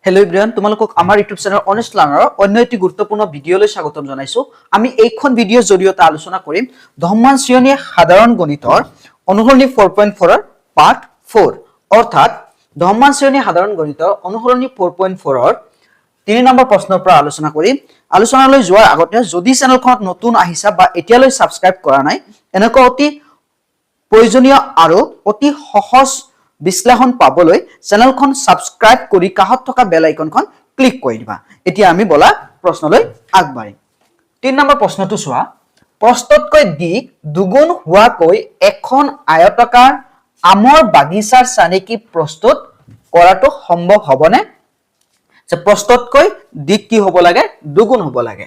hello everyone তোমালোকক আমাৰ YouTube channel honest লাৰ্ণাৰৰ অন্য এটি গুৰুত্বপূৰ্ণ ভিডিঅলৈ স্বাগতম জনাইছো আমি এইখন ভিডিঅৰ জৰিয়তে আলোচনা কৰিম দহমান শ্ৰেণীৰ সাধাৰণ গণিতৰ অনুসৰণি 4.4 ৰ পাৰ্ট 4 অৰ্থাৎ দহমান শ্ৰেণীৰ সাধাৰণ গণিতৰ অনুসৰণি 4.4 ৰ 3 নম্বৰ প্ৰশ্নৰ পৰা আলোচনা কৰিম আলোচনালৈ যোৱাৰ আগতে যদি চেনেলখনত নতুন আহিছা বা এতিয়ালৈ সাবস্ক্ৰাইব কৰা নাই এনেকুৱা অতি প্ৰয়োজনীয় আৰু অতি সহজ বিশ্লেষণ পাবলৈ চেনেলখন সাবস্ক্ৰাইব কৰি কাষত থকা বেল আইকনখন ক্লিক কৰি দিবা এতিয়া আমি বলা প্ৰশ্নলৈ আগবাঢ়ি 3 নম্বৰ প্ৰশ্নটো চোৱা প্ৰস্ততকৈ দিক দুগুণ হোৱাকৈ এখন আয়তাকাৰ আমৰ বাগিচাৰ চানেকি প্ৰস্তুত কৰাটো সম্ভৱ হ'বনে যে প্ৰস্ততকৈ দিক কি হ'ব লাগে দুগুণ হ'ব লাগে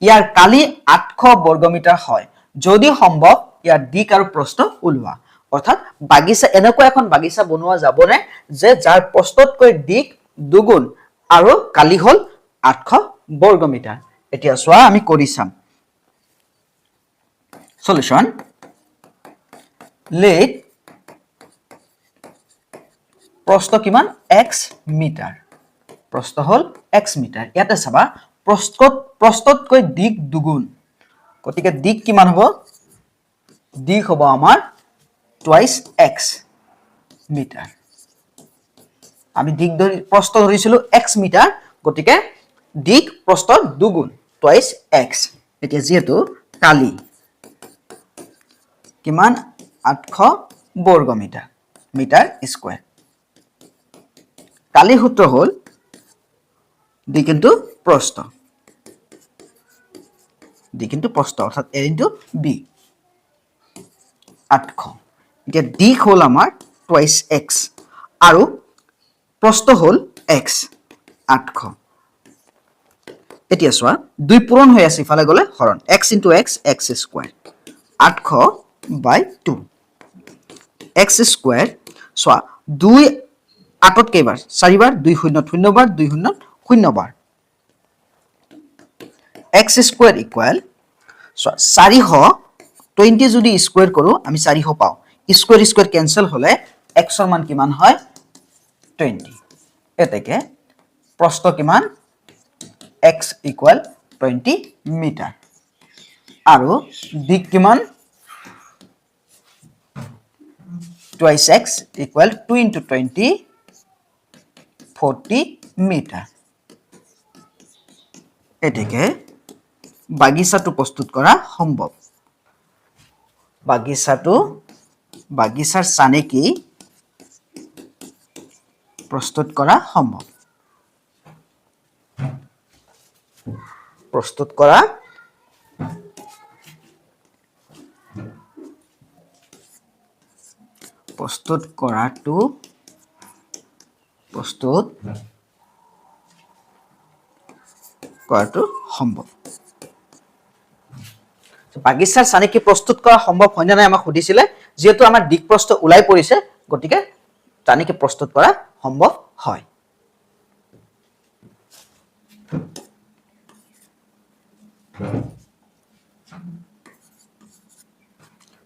ইয়াৰ কালি 800 বৰ্গমিটাৰ হয় যদি সম্ভৱ ইয়াৰ দিক আৰু প্ৰস্থ উলোৱা অৰ্থাৎ বাগিচা এনেকুৱা এখন বাগিচা বনোৱা যাবনে যে যাৰ প্ৰস্ততকৈ দিক দুগুণ আৰু কালি হল 800 বৰ্গমিটাৰ এতিয়া চোৱা আমি কৰি চাম সলিউশন let প্ৰস্থ কিমান x মিটাৰ প্ৰস্থ হল x মিটাৰ ইয়াতে চাবা প্ৰস্ততকৈ দিক দুগুণ গতিকে দিক কিমান হ'ব দিক হ'ব আমাৰ twice x মিটাৰ আমি দিক ধৰি প্ৰস্থ ধৰিছিলো x মিটাৰ গতিকে দিক প্ৰস্থ দুগুণ twice x এতিয়া যেহেতু কালি কিমান 800 বৰ্গ মিটাৰ স্কয়াৰ কালি সূত্ৰ হল দিক ইনটু প্ৰস্থ অৰ্থাৎ a ইনটু b 800 এতিয়া দিক হল আমাৰ twice x আৰু প্ৰস্থ হল x 800 এতিয়া চোৱা দুই পূৰণ হৈ আছে ইফালে গলে হৰণ x into x x square 800/2 x square চোৱা 2 8ত কেইবাৰ 4 বাৰ 2 শূন্য শূন্য বাৰ 2 শূন্য শূন্য বাৰ x স্কয়াৰ ইকুৱেল চোৱা 420 যদি স্কয়াৰ কৰো আমি 400 পাও স্কয়াৰ ক্যান্সেল হলে x ৰ মান কিমান হয় 20 এতেকে প্ৰস্থ কিমান x ইকুৱেল 20 মিটাৰ আৰু দিক কিমান twice x equal 2 into 20 40 metre এতেকে বাগিচাটো প্ৰস্তুত কৰা সম্ভৱ বাগিচাৰ চানেকি প্ৰস্তুত কৰা সম্ভৱ প্ৰস্তুত কৰাটো সম্ভৱ বাগিচাৰ চানেকি প্ৰস্তুত কৰা সম্ভৱ হয় না নাই আমাক সুধিছিলে যেহেতু আমাৰ দিক প্ৰস্থ উলাই পৰিছে গতিকে চানেকি প্ৰস্তুত কৰা সম্ভৱ হয়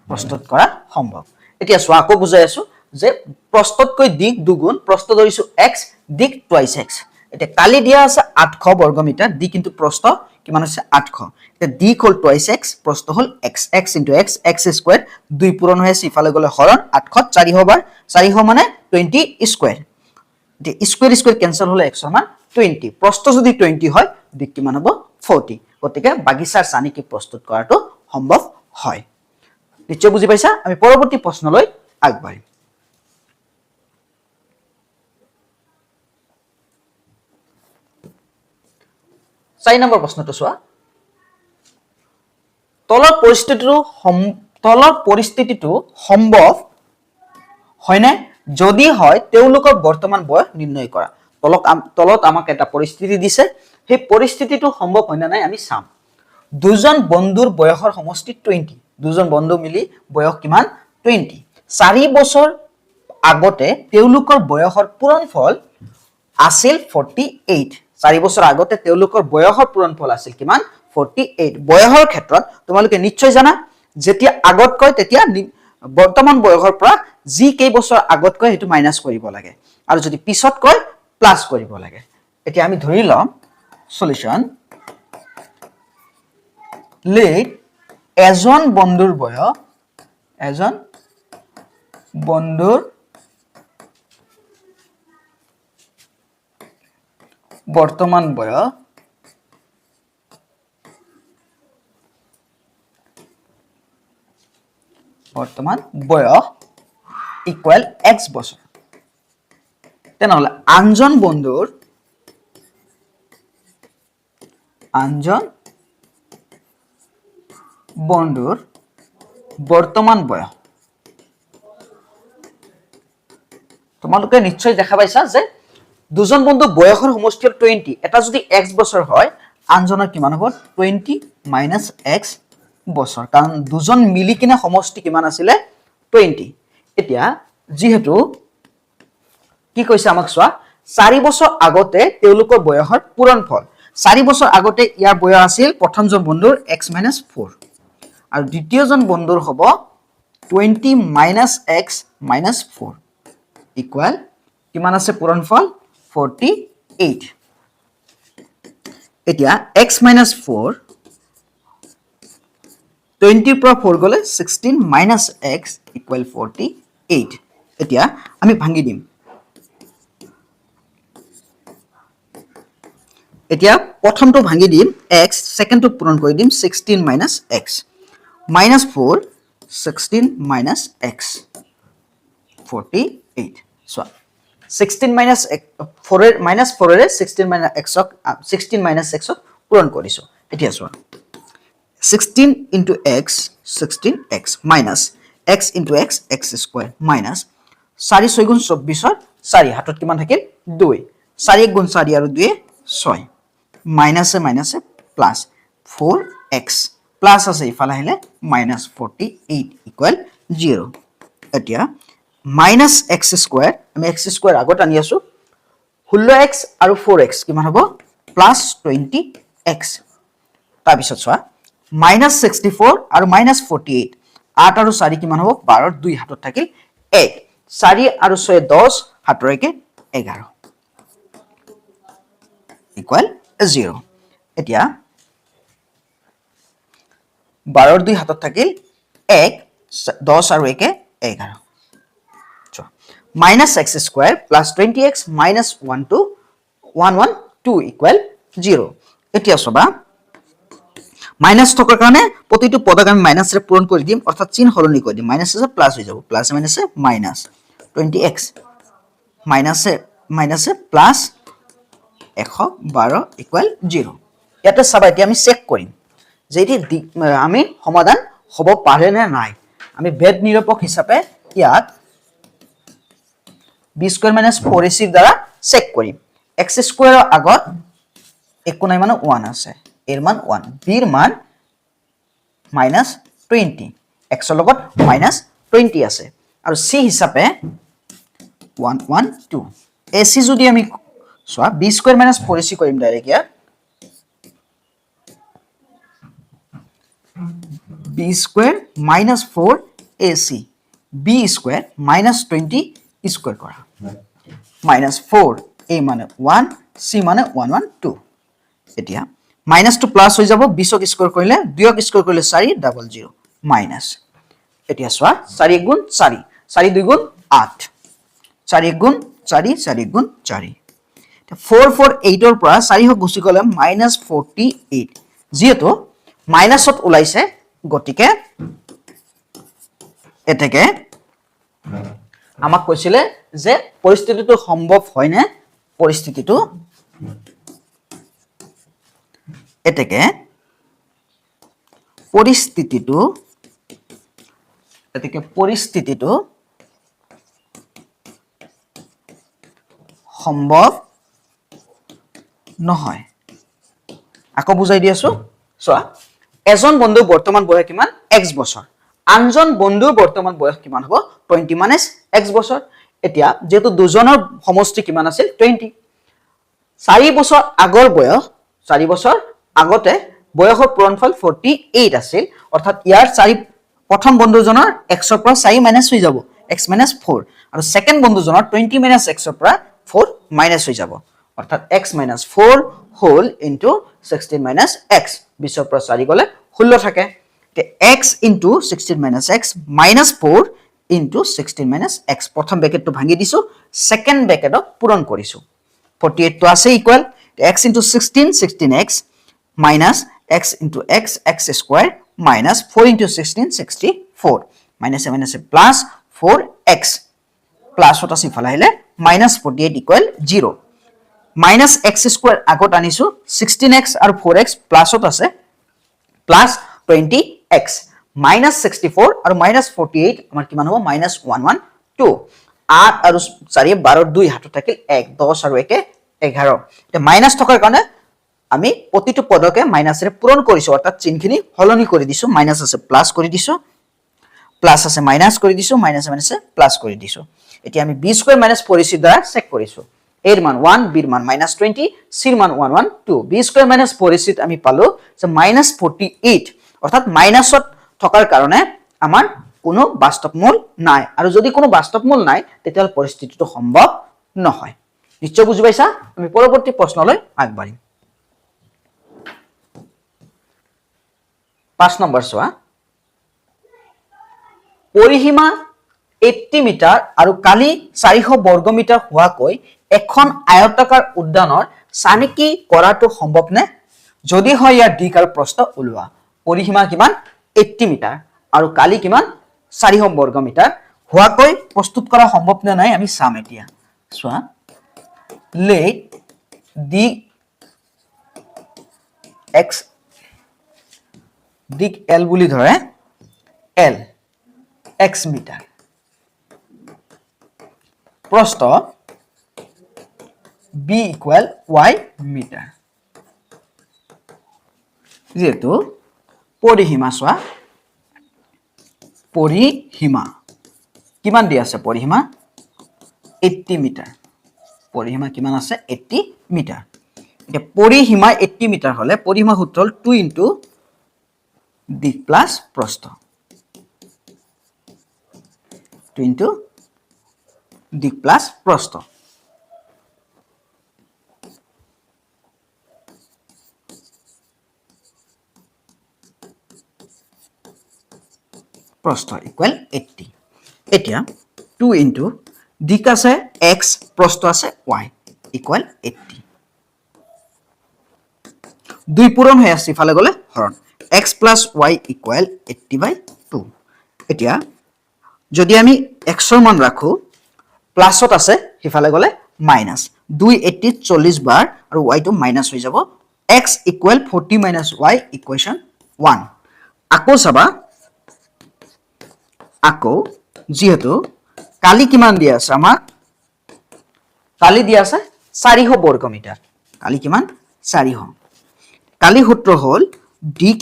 প্ৰস্তুত কৰা সম্ভৱ এতিয়া চোৱা আকৌ বুজাই আছো যে প্ৰস্ততকৈ দিক দুগুণ প্ৰস্থ ধৰিছো x দিক twice x এটা কালি দিয়া আছে 800 বৰ্গ মিটাৰ দিক কিন্তু প্ৰস্থ কিমান আছে 800 এটা দিক হল twice x প্ৰস্থ হল x x into x x square দুই পূৰণ হৈ আছে ইফালে গলে হৰণ 800 400 বাৰ 400 মানে 20 স্কয়াৰ দি স্কয়াৰ ক্যান্সেল হলে x ৰ মান 20 প্ৰস্থ যদি 20 হয় দিক কিমান হ'ব 40 গতিকে বাগিচাৰ চানেকি প্ৰস্তুত কৰাটো সম্ভৱ হয় নিশ্চয় বুজি পাইছা আমি পৰৱৰ্তী প্ৰশ্নলৈ আগবাঢ়িম 4 নম্বৰ প্ৰশ্নটো চোৱা তলৰ পৰিস্থিতিটো সম্ভৱ হয়নে যদি হয় তেওঁলোকৰ বৰ্তমান বয়স নিৰ্ণয় কৰা তলত আমাক এটা পৰিস্থিতি দিছে সেই পৰিস্থিতিটো সম্ভৱ হয় না নাই আমি চাম দুজন বন্ধুৰ বয়সৰ সমষ্টি 20 দুজন বন্ধু মিলি বয়স কিমান 20 4 বছৰ আগতে তেওঁলোকৰ বয়সৰ পূৰণফল আছিল 48 4 বছৰ আগতে তেওঁলোকৰ বয়সৰ পূৰণফল আছিল কিমান 48 বয়সৰ ক্ষেত্ৰত তোমালোকে নিশ্চয় জানা যেতিয়া আগত কয় তেতিয়া বৰ্তমান বয়সৰ পৰা যি কেই বছৰ আগত কয় হেতু মাইনাস কৰিব লাগে আৰু যদি পিছত কয় প্লাস কৰিব লাগে এতিয়া আমি ধৰি লম সলিউশন লেট এজন বন্ধুৰ বৰ্তমান বয়স ইকুৱেল x বছৰ তেনেহলে আনজন বন্ধুৰ বৰ্তমান বয়স তোমালোকে নিশ্চয় দেখা পাইছা যে দুজন বন্ধু বয়সৰ সমষ্টি 20 এটা যদি x বছৰ হয় আনজনৰ কিমান হ'ব 20 - x বছৰ কাৰণ দুজন মিলি কিনে সমষ্টি কিমান আছিল 20 এতিয়া যেহেতু কি কৈছে আমাক চোৱা 4 বছৰ আগতে তেওঁলোকৰ বয়সৰ পূৰণফল 4 বছৰ আগতে ইয়াৰ বয়স আছিল প্ৰথমজন বন্ধুৰ x - 4 আৰু দ্বিতীয়জন বন্ধুৰ হ'ব 20 - x - 4 ইকুৱেল কিমান আছে পূৰণফল 48 এতিয়া x - 4 20 পৰা 4 গলে 16 - x ইকুৱেল 48 এতিয়া আমি ভাঙি দিম এতিয়া প্ৰথমটো ভাঙি দিম x সেকেন্ডটো পূৰণ কৰি দিম 16 - x -4 16 - x 48 so 16 - 4 -4 ৰে 16 - x পূৰণ কৰিছো এতিয়া চোৱা 16 into x 16x minus x into x x square minus 4 6 গুণ 24 4 হাতত কিমান থাকিল 2 4 গুণ 4 আৰু 2 6 মাইনাস এ প্লাস 4x প্লাস আছে ইফালে আহিলে -48 ইকুৱেল 0 এতিয়া -x স্কয়াৰ আমি x স্কয়াৰ আগত আনি আছো 16x আৰু 4x কিমান হ'ব +20x তাৰ পিছত চোৱা -64 আৰু -48 8 আৰু 4 কিমান হ'ব 12 2 হাতত থাকিল 1 4 আৰু 6 10 হাতৰ একে 11 ইকুৱেল 0 এতিয়া 12 2 হাতত থাকিল 1 10 আৰু 1 11 চোৱা -x স্কয়াৰ +20x -112 ইকুৱেল 0 এতিয়া চবা মাইনাস থকাৰ কাৰণে প্ৰতিটো পদক আমি মাইনাসৰে পূৰণ কৰি দিম অৰ্থাৎ চিহ্ন সলনি কৰি দিম মাইনাস আছে প্লাস হৈ যাব প্লাস মাইনাসে মাইনাস 20x মাইনাসে প্লাস 112 ইকুৱেল 0 ইয়াতে চাবা এতিয়া আমি চেক কৰিম যে এটি আমি সমাধান হ'ব পাৰে নে নাই আমি ভেদ নিৰপেক্ষ হিচাপে ইয়াত b² - 4ac দ্বাৰা চেক কৰিম x স্কয়াৰৰ আগত একো নাই মানে 1 আছে এর মান 1 b এর মান -20 x এর লগত -20 আছে আৰু c হিচাপে 112 ac যদি আমি সোয়া b² - 4ac কৰিম ডাইৰেক্ট ইয়াত b² - 4ac b² -20 স্কয়াৰ কৰা -4 a মানে 1 c মানে 112 এতিয়া মাইনাস টু প্লাস হৈ যাব 20 ক স্কয়ার কৰিলে 2 ক স্কয়াৰ কৰিলে 4 00 মাইনাস এতিয়া সোয়া 4 গুণ 4 4 2 গুণ 8 4 গুণ 4 4 গুণ 4 448 ৰ পৰা 4 গুছি গলে -48 যেহেতু মাইনাসত ওলাইছে গতিকে এতেকে আমাক কৈছিলে যে পৰিস্থিতিটো সম্ভৱ হয় না পৰিস্থিতিটো এতেকে পৰিস্থিতিটো সম্ভৱ নহয় আকৌ বুজাই দি আছো চোৱা এজন বন্ধু বৰ্তমান বয়স কিমান x বছৰ আনজন বন্ধুৰ বৰ্তমান বয়স কিমান হ'ব 20 - x বছৰ এতিয়া যেহেতু দুজনৰ সমষ্টি কিমান আছিল 20 4 বছৰ আগৰ বয়স 4 বছৰ আগতে বয়সৰ পূৰণফল 48 আছিল অৰ্থাৎ ইয়াৰ 4 প্ৰথম বন্ধুজনৰ x ৰ পৰা 4 মাইনাস হৈ যাব x - 4 আৰু সেকেন্ড বন্ধুজনৰ 20 - x ৰ পৰা 4 মাইনাস হৈ যাব অৰ্থাৎ x minus 4 whole into 16 minus x 20 ৰ পৰা 4 গলে 16 থাকে তে x into 16 minus x minus 4 into 16 minus x প্ৰথম ব্ৰেকেটটো ভাঙি দিছো সেকেন্ড ব্ৰেকেটত পূৰণ কৰিছো 48 টো আছে equal x into 16 16x minus x into x x square minus 4 into 16 64 minus 7 আছে plus 4x plus what আছে ইফালে আহিলে minus 48 equal 0 minus x square আগত আনিছো 16x আৰু 4x plus what আছে plus 20x minus 64 আৰু minus 48 আমাৰ কিমান হ'ব minus 112 8 আৰু 4 12 2 হাতত থাকিল 1 10 আৰু 1 11 তে মাইনাস থকাৰ কাৰণে আমি প্ৰতিটো পদকে মাইনাসৰে পূৰণ কৰিছো অৰ্থাৎ চিহ্নখিনি হলনি কৰি দিছো মাইনাস আছে প্লাস কৰি দিছো প্লাস আছে মাইনাস কৰি দিছো মাইনাস আছে প্লাস কৰি দিছো এতিয়া আমি b স্কয়াৰ মাইনাস 4ac দ্বাৰা চেক কৰিছো a ৰ মান 1 b ৰ মান -20 c ৰ মান 112 b স্কয়াৰ মাইনাস 4ac ত আমি পালো যে -48 অৰ্থাৎ মাইনাসত থকাৰ কাৰণে আমাৰ কোনো বাস্তৱ মূল নাই আৰু যদি কোনো বাস্তৱ মূল নাই তেতিয়া পৰিস্থিতিটো সম্ভৱ নহয় নিশ্চয় বুজি পাইছা আমি পৰৱৰ্তী প্ৰশ্নলৈ আগবাঢ়িম 5 নম্বৰ চোৱা পৰিসীমা 80 মিটাৰ আৰু কালি 400 বৰ্গ মিটাৰ হোৱাকৈ এখন আয়তাকাৰ উদ্যানৰ চানেকি কৰাটো সম্ভৱ নে যদি হয় ইয়াৰ দিক আৰু প্ৰস্থ উলোৱা পৰিসীমা কিমান 80 মিটাৰ আৰু কালি কিমান 400 বৰ্গ মিটাৰ হোৱাকৈ প্ৰস্তুত কৰা সম্ভৱ নে নাই আমি চাম এতিয়া চোৱা let the x দিক l বুলি ধৰে l x মিটাৰ প্ৰস্থ b equal y মিটাৰ যেহেতু পৰিসীমা চোৱা পৰিসীমা কিমান দি আছে পৰিসীমা 80 মিটাৰ পৰিসীমা কিমান আছে 80 মিটাৰ এটা পৰিসীমা 80 মিটাৰ হলে পৰিসীমা সূত্ৰ হল 2 into দিক প্লাস প্ৰস্থ 2 into দিক প্লাস প্ৰস্থ প্ৰস্থ ইকুৱেল 80 এতিয়া 2 into দিক আছে x প্ৰস্থ আছে y ইকুৱেল 80 দুই পূৰণ হৈ আছে ইফালে গলে হৰণ x plus y equal 80/2 এতিয়া যদি আমি x ৰ মান ৰাখো প্লাসত আছে হিফালে গলে মাইনাস 280 40 বাৰ আৰু y টো মাইনাস হৈ যাব x equal 40 minus y equation 1 আকৌ চাবা আকৌ যেহেতু কালি কিমান দিয়া আছে আমাক কালি দিয়া আছে 400 বৰ্গ মিটাৰ কালি কিমান 400 কালি সূত্ৰ হল দিক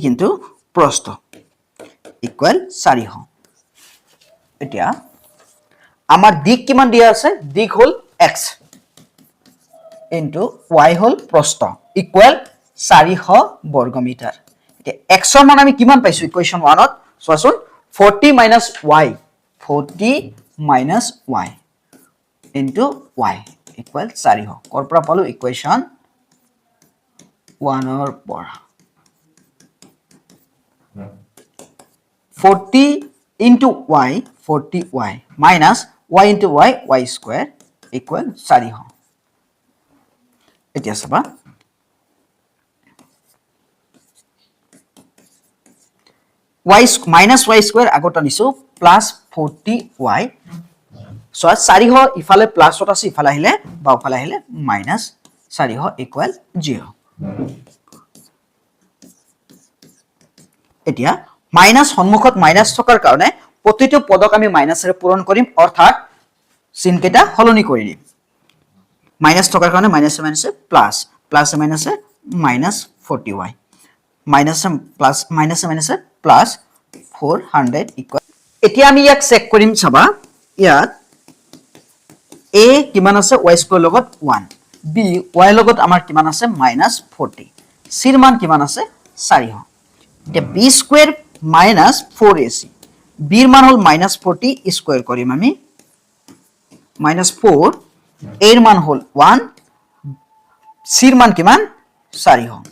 ইনটু প্ৰস্থ ইকুৱেল 400 এতিয়া আমাৰ দিক কিমান দিয়া আছে দিক হল x ইনটু y হল প্ৰস্থ ইকুৱেল 400 বৰ্গ মিটাৰ এতিয়া x ৰ মান আমি কিমান পাইছো ইকুৱেশ্যন 1 ত চোৱাচোন 40 minus y into y equal 400 কৰ পৰা পালো ইকুৱেশ্যন 1 ৰ পৰা 40 into y 40y minus y into y square equal 400 এতিয়া চাবা y minus y square আগত আনিছো plus 40y so 400 ইফালে প্লাসত আছে ইফালে আহিলে বাওফালে আহিলে minus 400 equal 0 এতিয়া মাইনাস সন্মুখত মাইনাস থকাৰ কাৰণে প্ৰতিটো পদক আমি মাইনাসৰে পূৰণ কৰিম অৰ্থাৎ চিহ্নকেটা হলনি কৰি দিম মাইনাস থকাৰ কাৰণে minus minus plus plus minus minus 40y minus plus minus minus plus 400 equal এতিয়া আমি ইয়াক চেক কৰিম চাবা ইয়াত a কিমান আছে y স্কয়াৰ লগত 1 b y লগত আমাৰ কিমান আছে -40 c ৰ মান কিমান আছে 400 এতিয়া b square minus 4ac b ৰ মান হল -40 স্কয়াৰ কৰিম আমি মাইনাছ 4 এৰ মান হ'ল 1 চিৰ মান কিমান 4 হ'ল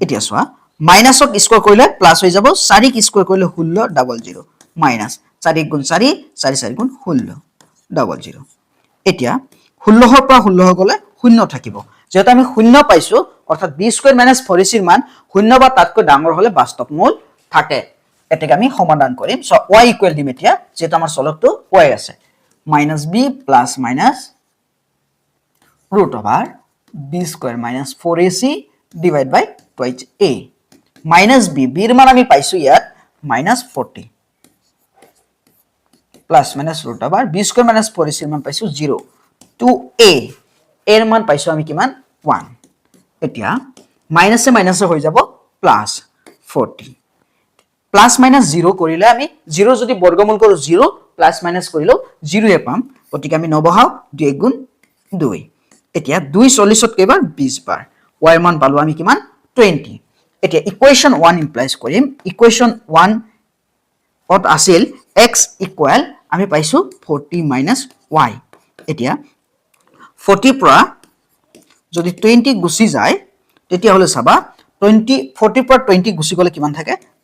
এতিয়া চোৱা মাইনাসক স্কয়াৰ কৰিলে প্লাস হৈ যাব 4 ক স্কয়াৰ কৰিলে 16 00 মাইনাস 4 গুণ 4 4 4 গুণ 16 00 এতিয়া 16 ৰ পৰা 16 গলে 0 থাকিব যেটা আমি 0 পাইছো অৰ্থাৎ b স্কয়াৰ মাইনাস 4ac ৰ মান 0 বা তাতকৈ ডাঙৰ হলে বাস্তৱ মূল থাকে এটাকে আমি সমাধান কৰিম সো y ইকুৱেল দিম এতিয়া যেটা আমাৰ চলকটো y আছে minus b plus minus root over b square minus 4ac divided by twice a minus b b এর মান আমি পাইছো ইয়াত minus 40 plus minus root over b square minus 4ac এর মান পাইছো 0 2a এর মান পাইছো আমি কিমান 1 এতিয়া মাইনাসে মাইনাসে হৈ যাব প্লাস 40 প্লাস মাইনাস 0 কৰিলে আমি 0 যদি বৰ্গমূল কৰো 0 প্লাস মাইনাস কৰিলেও 0 এ পাম গতিকে আমি নবহাও 2 গুণ 2 এতিয়া 2 40 ত কেবাৰ 20 বাৰ y মান পালো আমি কিমান 20 এতিয়া ইকুৱেশন 1 ইমপ্লাইজ কৰিম ইকুৱেশন 1 অত আছিল x ইকুৱেল আমি পাইছো 40 - y এতিয়া 40 পৰা যদি 20 গুছি যায় তেতিয়া হলে চাবা 20 40 পৰা 20 গুছি গলে কিমান থাকে